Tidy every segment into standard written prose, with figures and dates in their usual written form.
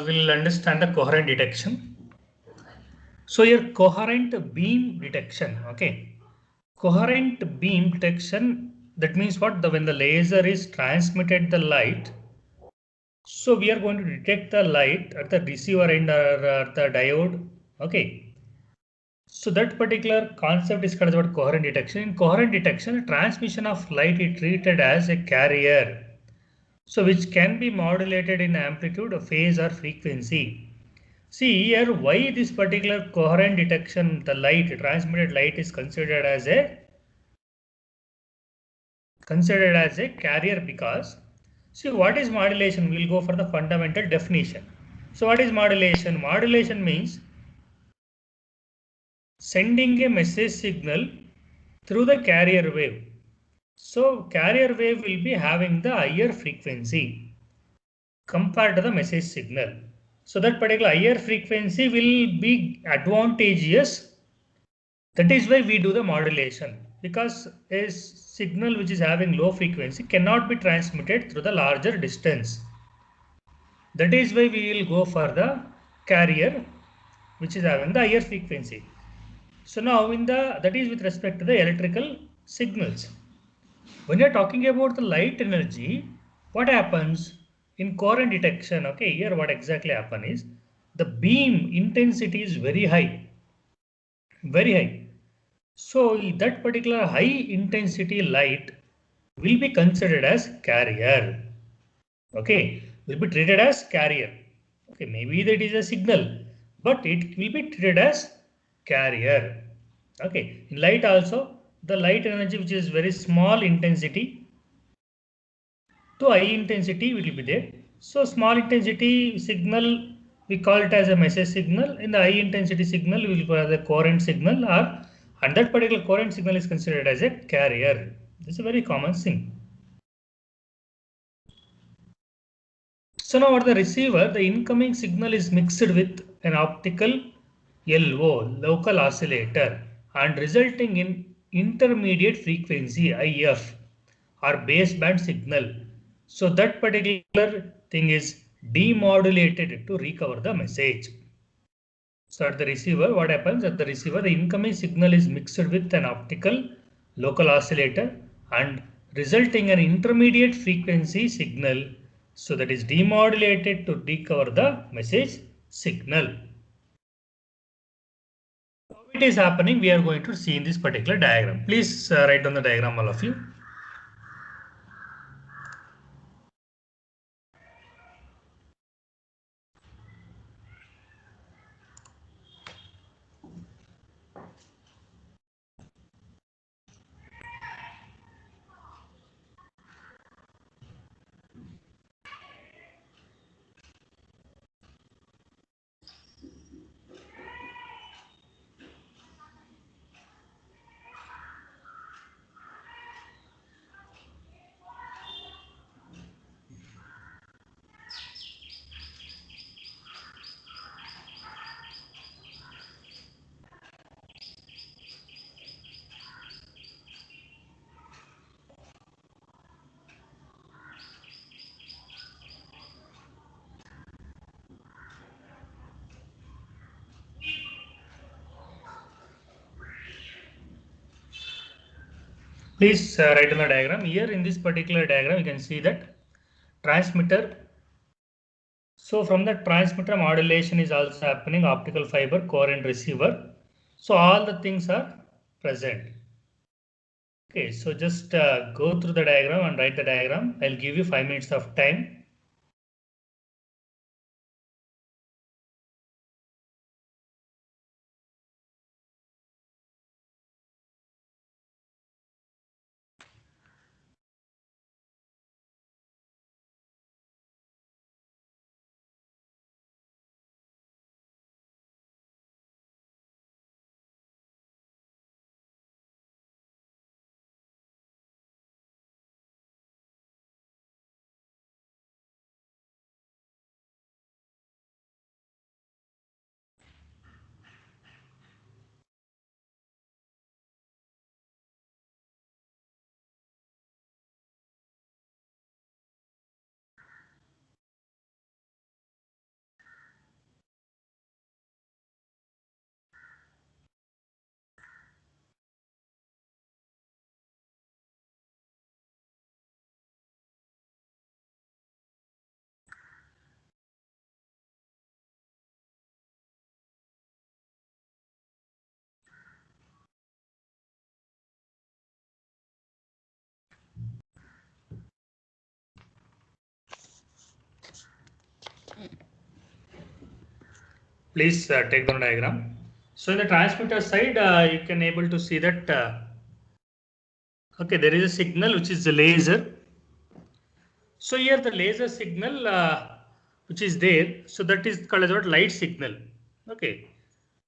we will understand the coherent detection. So your coherent beam detection, okay. Coherent beam detection, that means what? When the laser is transmitted the light, so we are going to detect the light at the receiver end or at the diode, okay. So that particular concept is called about coherent detection. In coherent detection, transmission of light is treated as a carrier, so which can be modulated in amplitude, phase or frequency. See here why this particular coherent detection, the light, transmitted light is considered as a carrier, because see what is modulation? We'll go for the fundamental definition. So what is modulation? Modulation means sending a message signal through the carrier wave. So carrier wave will be having the higher frequency compared to the message signal. So that particular higher frequency will be advantageous. That is why we do the modulation, because a signal which is having low frequency cannot be transmitted through the larger distance. That is why we will go for the carrier which is having the higher frequency. So now that is with respect to the electrical signals. When you are talking about the light energy, what happens in coherent detection? Okay, here what exactly happen is the beam intensity is very high, very high. So that particular high intensity light will be considered as carrier. Okay, will be treated as carrier. Okay, maybe that is a signal, but it will be treated as carrier. Okay, in light also, the light energy which is very small intensity to high intensity will be there. So small intensity signal we call it as a message signal. In the high intensity signal we will call it as a coherent signal, or and that particular coherent signal is considered as a carrier. This is a very common thing. So now at the receiver, the incoming signal is mixed with an optical LO, local oscillator, and resulting in intermediate frequency IF or baseband signal. So that particular thing is demodulated to recover the message. So at the receiver, what happens? At the receiver, the incoming signal is mixed with an optical local oscillator and resulting in intermediate frequency signal. So that is demodulated to recover the message signal. How it is happening, we are going to see in this particular diagram. Please write down the diagram, all of you. Please write down the diagram. Here in this particular diagram, you can see that transmitter. So from the transmitter, modulation is also happening, optical fiber, coherent receiver. So all the things are present. Okay, so just go through the diagram and write the diagram. I'll give you 5 minutes of time. Please take down the diagram. So in the transmitter side, you can able to see that okay, there is a signal which is the laser. So here the laser signal which is there, so that is called as what light signal. Okay,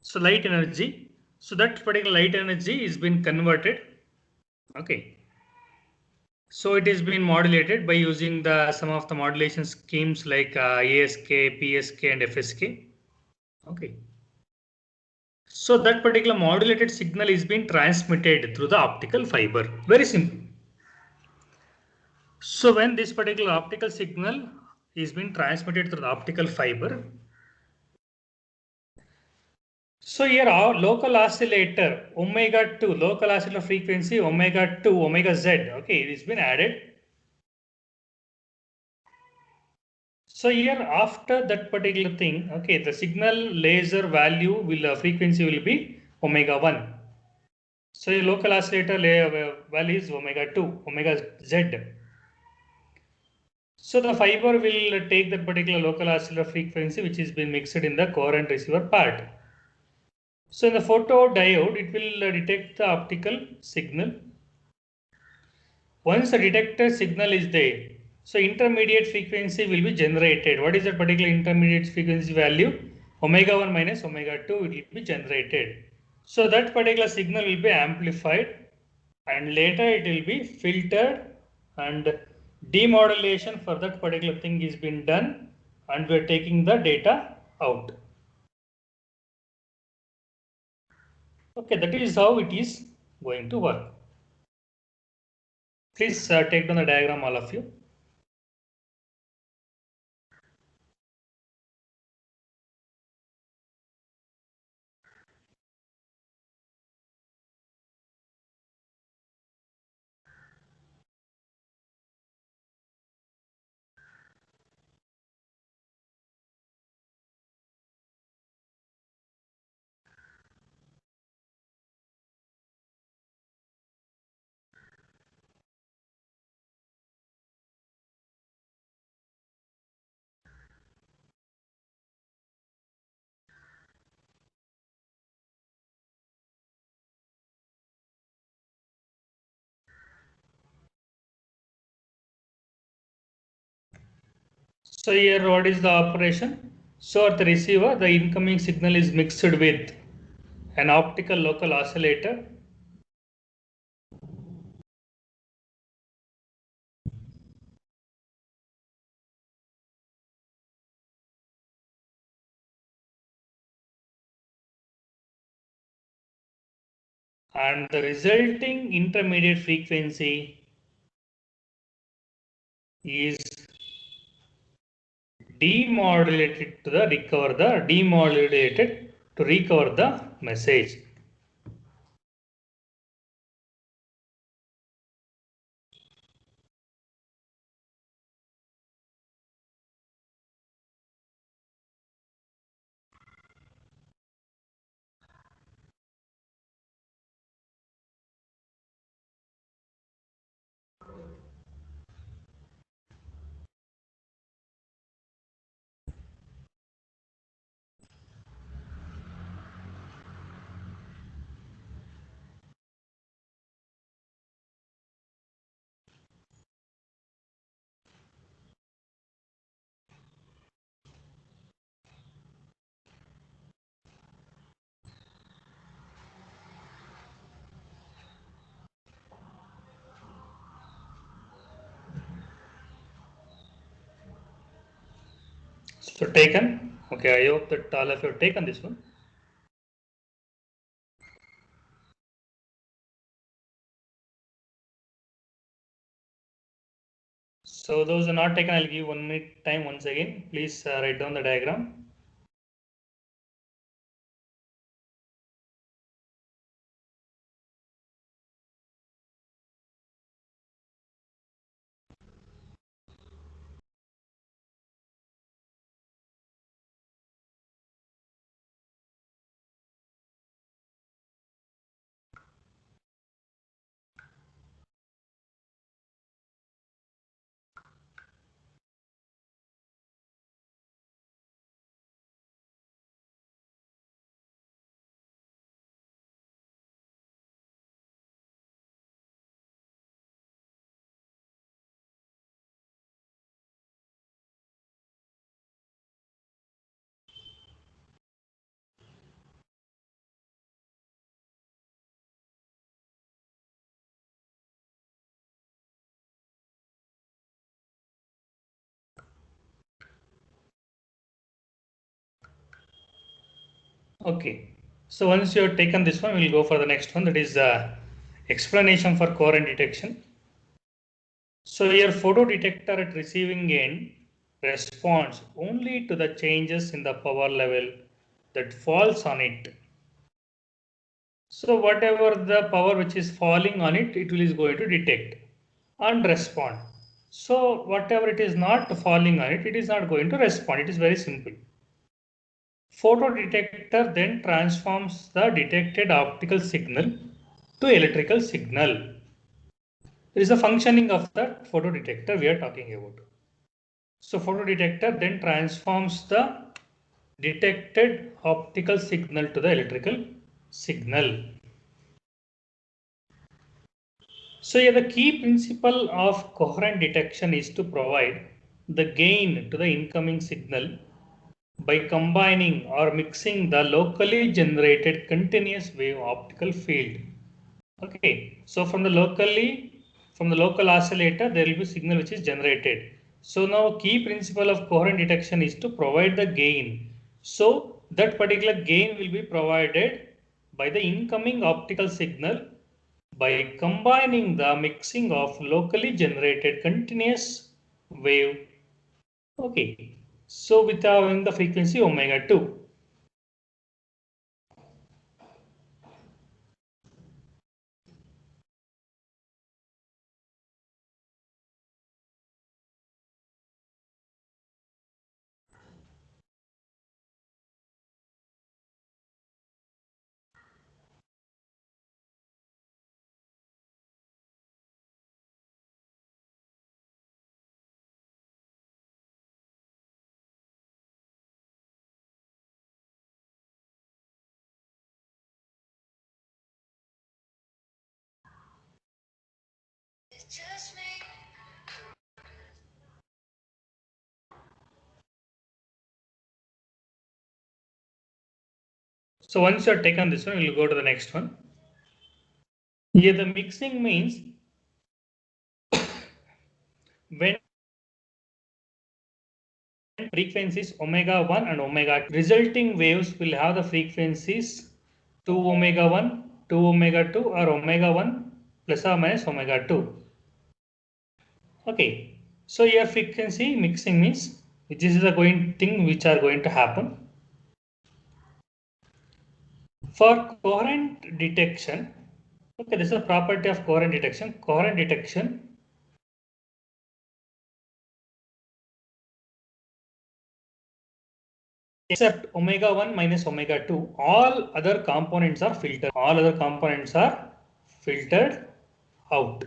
so light energy. So that particular light energy is been converted. Okay, so it is been modulated by using the some of the modulation schemes like ASK, PSK, and FSK. Okay. So that particular modulated signal is being transmitted through the optical fiber. Very simple. So when this particular optical signal is being transmitted through the optical fiber, so here our local oscillator omega 2, local oscillator frequency omega 2, omega z, okay, it has been added. So here after that particular thing, okay, the signal laser value will frequency will be omega 1. So your local oscillator value is omega 2, omega z. So the fiber will take that particular local oscillator frequency which is been mixed in the coherent receiver part. So in the photodiode, it will detect the optical signal. Once the detected signal is there, so intermediate frequency will be generated. What is that particular intermediate frequency value? Omega 1 minus omega 2 it will be generated. So that particular signal will be amplified and later it will be filtered and demodulation for that particular thing is being done and we are taking the data out. Okay, that is how it is going to work. Please take down the diagram, all of you. So here what is the operation? So at the receiver, the incoming signal is mixed with an optical local oscillator and the resulting intermediate frequency is demodulated to the recover the demodulated to recover the message. So taken. Okay, I hope that all of you have taken this one. So those are not taken, I'll give 1 minute time once again. Please write down the diagram. Okay. So once you have taken this one, we'll go for the next one, that is explanation for coherent detection. So your photodetector at receiving end responds only to the changes in the power level that falls on it. So whatever the power which is falling on it, it will is going to detect and respond. So whatever it is not falling on it, it is not going to respond. It is very simple. Photodetector then transforms the detected optical signal to electrical signal. There is a functioning of the photodetector we are talking about. So photodetector then transforms the detected optical signal to the electrical signal. So yeah, the key principle of coherent detection is to provide the gain to the incoming signal by combining or mixing the locally generated continuous wave optical field. Okay, so from the local oscillator, there will be signal which is generated. So now key principle of coherent detection is to provide the gain. So that particular gain will be provided by the incoming optical signal by combining the mixing of locally generated continuous wave. Okay, so with having the frequency omega 2. So once you have taken this one, we'll go to the next one. Here the mixing means when frequencies omega 1 and omega 2, resulting waves will have the frequencies 2 omega 1, 2 omega 2 or omega 1 plus or minus omega 2. Okay, so your frequency mixing means this is the going thing which are going to happen. For coherent detection, okay, this is a property of coherent detection. Coherent detection except omega 1 minus omega 2, all other components are filtered. All other components are filtered out.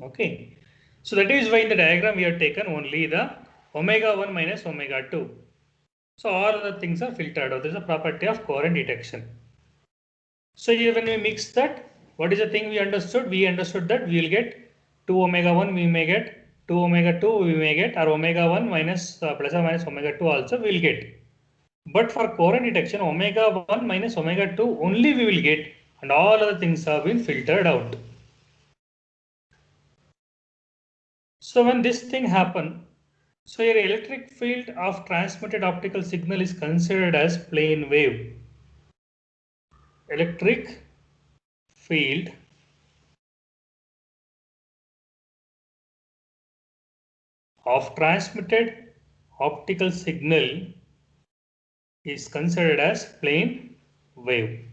Okay. So that is why in the diagram we have taken only the omega 1 minus omega 2. So all other things are filtered out. This is a property of coherent detection. So here when we mix that, what is the thing we understood? We understood that we will get 2 omega 1, we may get 2 omega 2, we may get, or omega 1 minus plus or minus omega 2 also we will get. But for coherent detection, omega 1 minus omega 2 only we will get, and all other things have been filtered out. So when this thing happen, so your electric field of transmitted optical signal is considered as plane wave. Electric field of transmitted optical signal is considered as plane wave.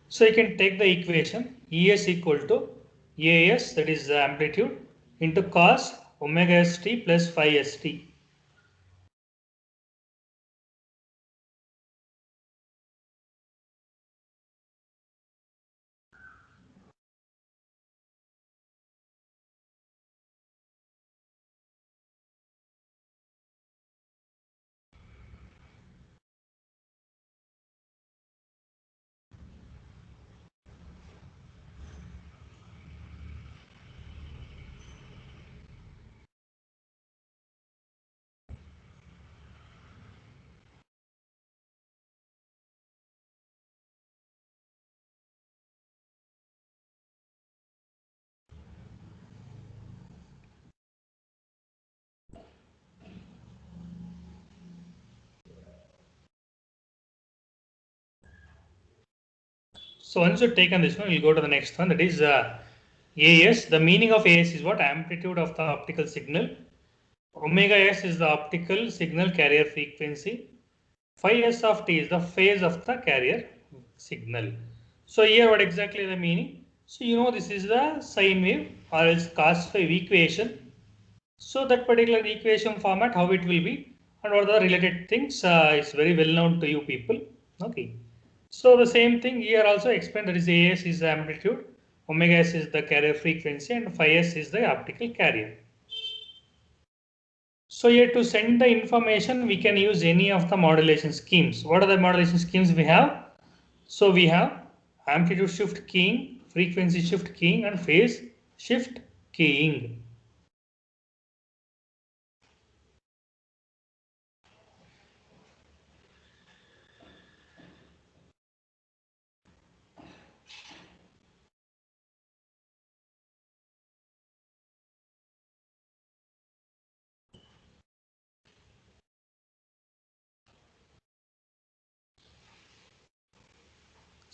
So you can take the equation Es equal to As, that is the amplitude, into cos omega st plus phi st. So once you've taken this one, we'll go to the next one, that is AS. The meaning of AS is what? Amplitude of the optical signal. Omega S is the optical signal carrier frequency. Phi S of t is the phase of the carrier signal. So here what exactly the meaning? So you know this is the sine wave or else cos wave equation. So that particular equation format, how it will be and what are the related things is very well known to you people. Okay. So the same thing here also explained, that is AS is the amplitude, omega S is the carrier frequency and phi S is the optical carrier. So here to send the information, we can use any of the modulation schemes. What are the modulation schemes we have? So we have amplitude shift keying, frequency shift keying and phase shift keying.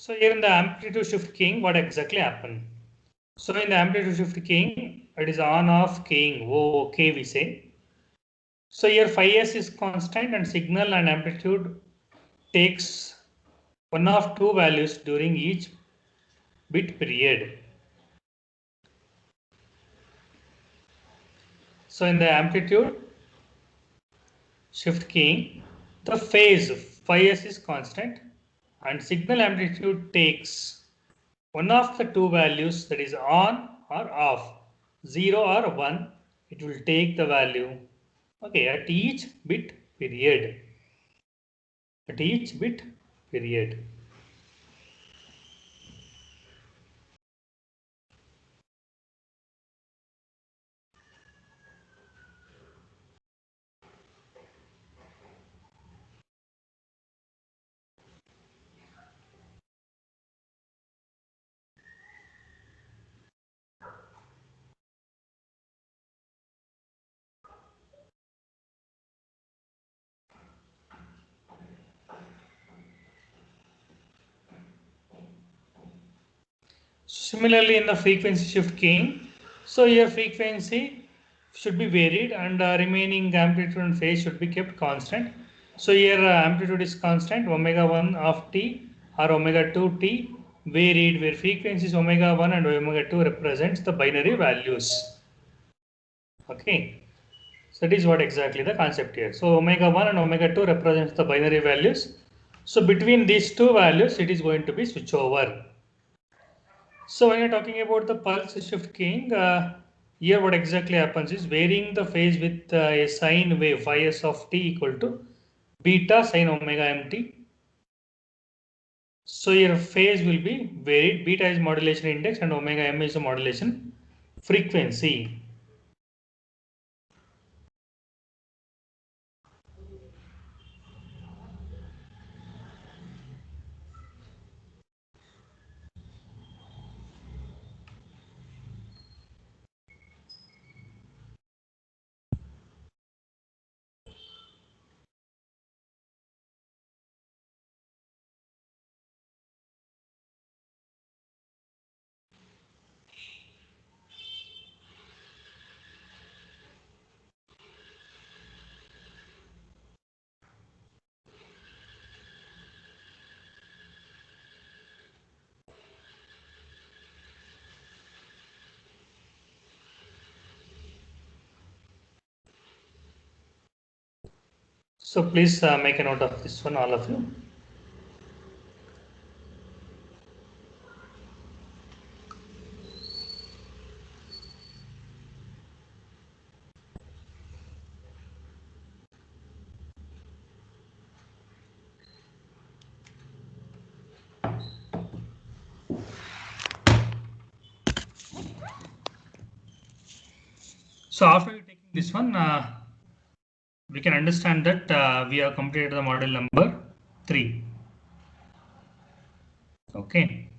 So here in the amplitude shift keying, what exactly happened? So in the amplitude shift keying, it is on off keying, OK we say. So here phi S is constant and signal and amplitude takes one of two values during each bit period. So in the amplitude shift keying, the phase phi S is constant and signal amplitude takes one of the two values, that is on or off, 0 or 1. It will take the value, okay, at each bit period. At each bit period. Similarly, in the frequency shift keying, so your frequency should be varied and remaining amplitude and phase should be kept constant. So here amplitude is constant, omega 1 of t or omega 2 t varied, where frequencies omega 1 and omega 2 represents the binary values. Okay, so that is what exactly the concept here. So omega 1 and omega 2 represents the binary values. So between these two values, it is going to be switch over. So when you're talking about the pulse shift keying, here what exactly happens is varying the phase with a sine wave phi s of t equal to beta sine omega mt. So your phase will be varied. Beta is modulation index and omega m is a modulation frequency. So please make a note of this one, all of you. So after you taking this one, we can understand that we have completed the model number 3. Okay.